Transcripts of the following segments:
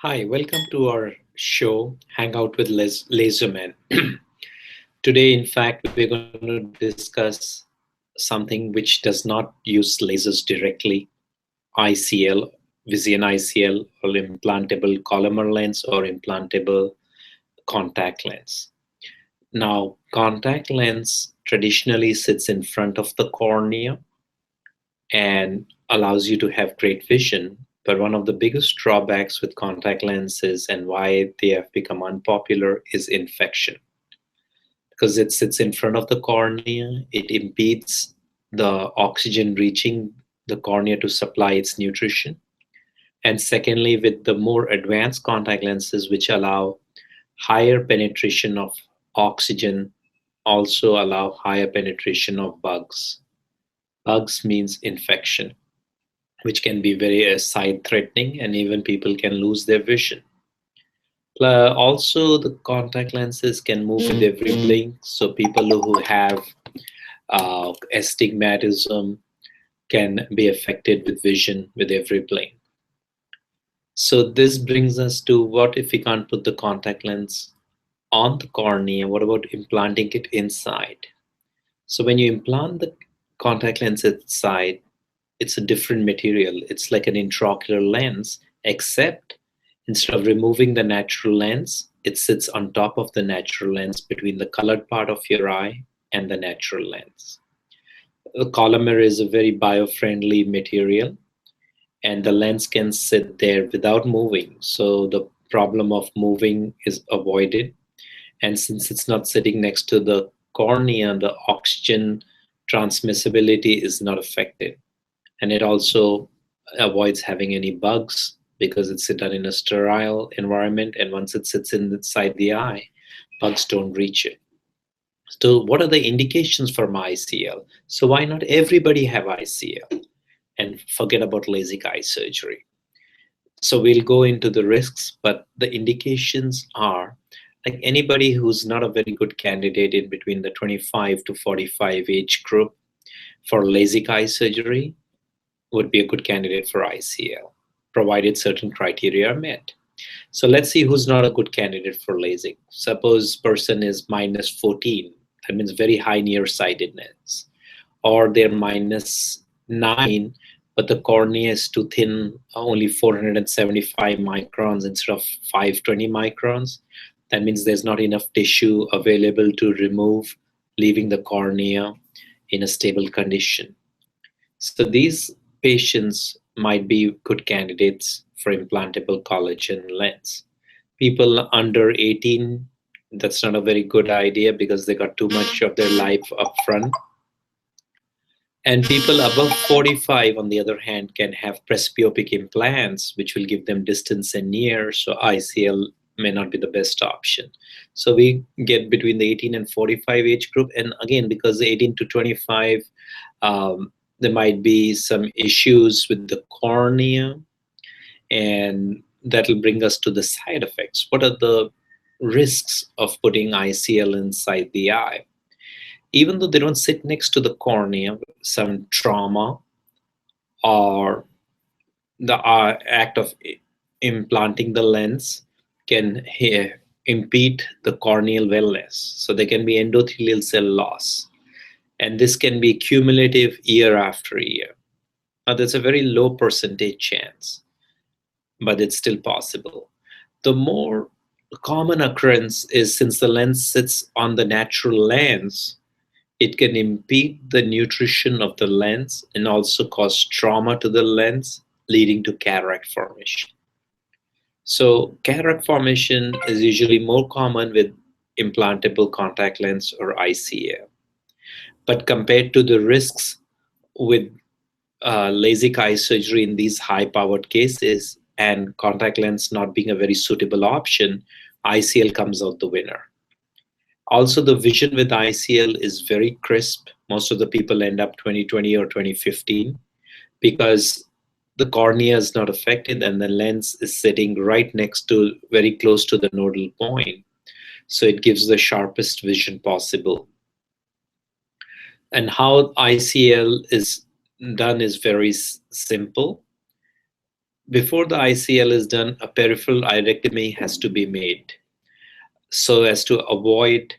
Hi, welcome to our show, Hangout with Laserman. Today, in fact, we're going to discuss something which does not use lasers directly, ICL, Vision ICL, or implantable Collagen lens or implantable contact lens. Now, contact lens traditionally sits in front of the cornea and allows you to have great vision. But one of the biggest drawbacks with contact lenses and why they have become unpopular is infection. Because it sits in front of the cornea, it impedes the oxygen reaching the cornea to supply its nutrition. And secondly, with the more advanced contact lenses, which allow higher penetration of oxygen, also allow higher penetration of bugs. Bugs means infection, which can be very sight threatening, and even people can lose their vision. Also, the contact lenses can move with every blink, so people who have astigmatism can be affected with vision with every blink. So this brings us to, what if we can't put the contact lens on the cornea? What about implanting it inside? So when you implant the contact lens inside, it's a different material. It's like an intraocular lens, except instead of removing the natural lens, it sits on top of the natural lens between the colored part of your eye and the natural lens. The polymer is a very bio-friendly material, and the lens can sit there without moving. So the problem of moving is avoided. And since it's not sitting next to the cornea, the oxygen transmissibility is not affected. And it also avoids having any bugs because it's done in a sterile environment, and once it sits inside the eye, bugs don't reach it. So what are the indications for ICL? So why not everybody have ICL and forget about LASIK eye surgery? So we'll go into the risks, but the indications are like anybody who's not a very good candidate in between the 25 to 45 age group for LASIK eye surgery would be a good candidate for ICL, provided certain criteria are met. So let's see who's not a good candidate for LASIK. Suppose person is minus 14, that means very high nearsightedness, or they're minus 9, but the cornea is too thin, only 475 microns instead of 520 microns. That means there's not enough tissue available to remove, leaving the cornea in a stable condition. So these patients might be good candidates for implantable collagen lens. People under 18, that's not a very good idea because they got too much of their life up front. And people above 45, on the other hand, can have presbyopic implants, which will give them distance and near, so ICL may not be the best option. So we get between the 18 and 45 age group. And again, because the 18 to 25, there might be some issues with the cornea, and that'll bring us to the side effects. What are the risks of putting ICL inside the eye? Even though they don't sit next to the cornea, some trauma or the act of implanting the lens can impede the corneal wellness. So there can be endothelial cell loss, and this can be cumulative year after year. Now, there's a very low percentage chance, but it's still possible. The more common occurrence is, since the lens sits on the natural lens, it can impede the nutrition of the lens and also cause trauma to the lens, leading to cataract formation. So cataract formation is usually more common with implantable contact lens or ICL. But compared to the risks with LASIK eye surgery in these high-powered cases and contact lens not being a very suitable option, ICL comes out the winner. Also, the vision with ICL is very crisp. Most of the people end up 20/20 or 20/15 because the cornea is not affected and the lens is sitting right next to, very close to the nodal point. So it gives the sharpest vision possible. And how ICL is done is very simple. Before the ICL is done, a peripheral iridectomy has to be made so as to avoid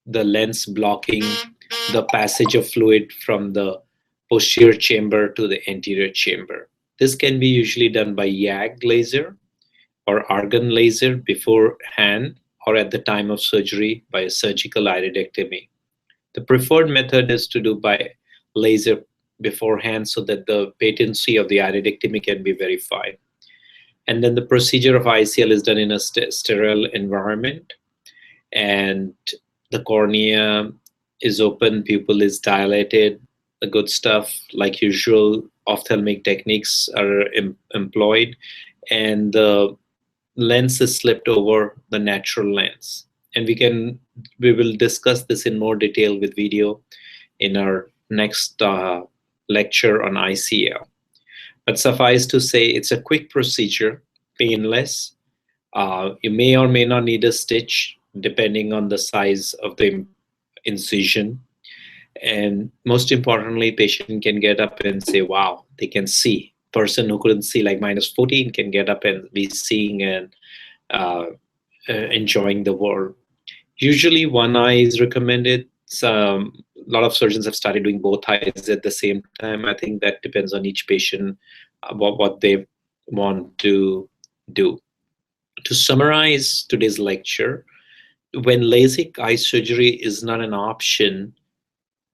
the lens blocking the passage of fluid from the posterior chamber to the anterior chamber. This can be usually done by YAG laser or argon laser beforehand or at the time of surgery by a surgical iridectomy. The preferred method is to do by laser beforehand so that the patency of the iridectomy can be verified. And then the procedure of ICL is done in a sterile environment, and the cornea is open, pupil is dilated, the good stuff like usual ophthalmic techniques are employed, and the lens is slipped over the natural lens. And we will discuss this in more detail with video in our next lecture on ICL. But suffice to say, it's a quick procedure, painless. You may or may not need a stitch depending on the size of the incision. And most importantly, patient can get up and say, wow, they can see. Person who couldn't see like -14 can get up and be seeing and uh, enjoying the world. Usually one eye is recommended. A lot of surgeons have started doing both eyes at the same time. I think that depends on each patient, what they want to do. To summarize today's lecture, when LASIK eye surgery is not an option,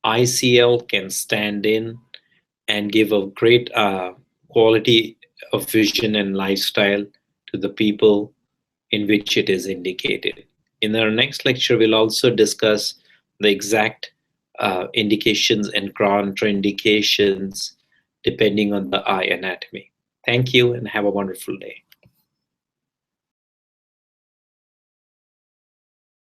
ICL can stand in and give a great quality of vision and lifestyle to the people in which it is indicated. In our next lecture, we'll also discuss the exact indications and contraindications depending on the eye anatomy. Thank you and have a wonderful day.